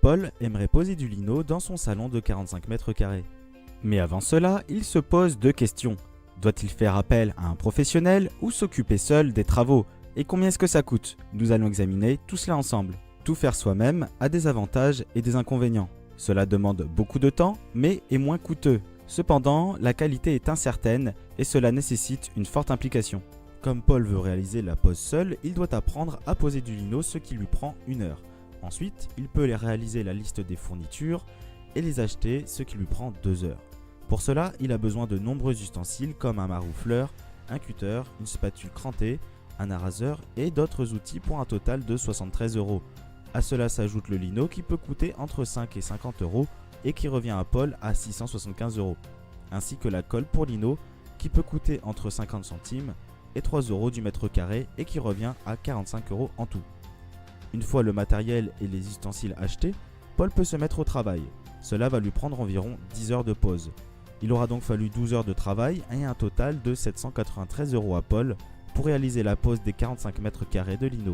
Paul aimerait poser du lino dans son salon de 45 mètres carrés. Mais avant cela, il se pose deux questions. Doit-il faire appel à un professionnel ou s'occuper seul des travaux? Et combien est-ce que ça coûte? Nous allons examiner tout cela ensemble. Tout faire soi-même a des avantages et des inconvénients. Cela demande beaucoup de temps, mais est moins coûteux. Cependant, la qualité est incertaine et cela nécessite une forte implication. Comme Paul veut réaliser la pose seul, il doit apprendre à poser du lino, ce qui lui prend 1 heure. Ensuite, il peut réaliser la liste des fournitures et les acheter, ce qui lui prend 2 heures. Pour cela, il a besoin de nombreux ustensiles comme un maroufleur, un cutter, une spatule crantée, un araseur et d'autres outils pour un total de 73 euros. À cela s'ajoute le lino qui peut coûter entre 5 et 50 euros et qui revient à Paul à 675 euros, ainsi que la colle pour lino qui peut coûter entre 50 centimes et 3 euros du mètre carré et qui revient à 45 euros en tout. Une fois le matériel et les ustensiles achetés, Paul peut se mettre au travail. Cela va lui prendre environ 10 heures de pause. Il aura donc fallu 12 heures de travail et un total de 793 euros à Paul pour réaliser la pose des 45 mètres carrés de lino.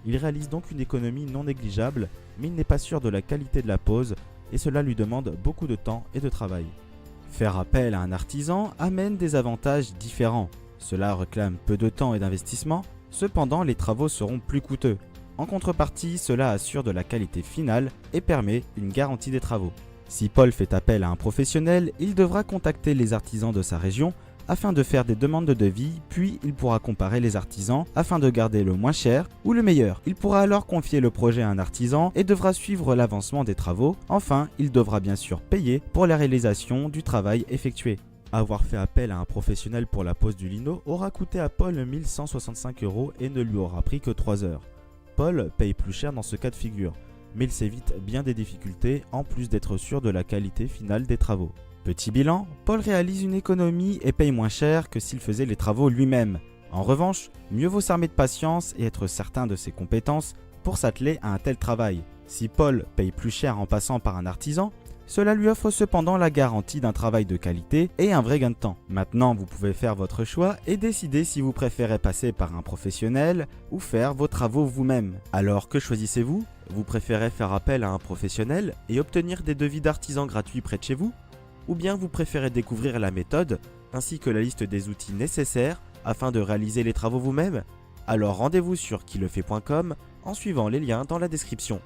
Il réalise donc une économie non négligeable, mais il n'est pas sûr de la qualité de la pose et cela lui demande beaucoup de temps et de travail. Faire appel à un artisan amène des avantages différents. Cela réclame peu de temps et d'investissement, cependant les travaux seront plus coûteux. En contrepartie, cela assure de la qualité finale et permet une garantie des travaux. Si Paul fait appel à un professionnel, il devra contacter les artisans de sa région afin de faire des demandes de devis, puis il pourra comparer les artisans afin de garder le moins cher ou le meilleur. Il pourra alors confier le projet à un artisan et devra suivre l'avancement des travaux. Enfin, il devra bien sûr payer pour la réalisation du travail effectué. Avoir fait appel à un professionnel pour la pose du lino aura coûté à Paul 1165 euros et ne lui aura pris que 3 heures. Paul paye plus cher dans ce cas de figure, mais il s'évite bien des difficultés en plus d'être sûr de la qualité finale des travaux. Petit bilan, Paul réalise une économie et paye moins cher que s'il faisait les travaux lui-même. En revanche, mieux vaut s'armer de patience et être certain de ses compétences pour s'atteler à un tel travail. Si Paul paye plus cher en passant par un artisan, cela lui offre cependant la garantie d'un travail de qualité et un vrai gain de temps. Maintenant, vous pouvez faire votre choix et décider si vous préférez passer par un professionnel ou faire vos travaux vous-même. Alors que choisissez-vous? Vous préférez faire appel à un professionnel et obtenir des devis d'artisans gratuits près de chez vous? Ou bien vous préférez découvrir la méthode ainsi que la liste des outils nécessaires afin de réaliser les travaux vous-même? Alors rendez-vous sur quilefait.com en suivant les liens dans la description.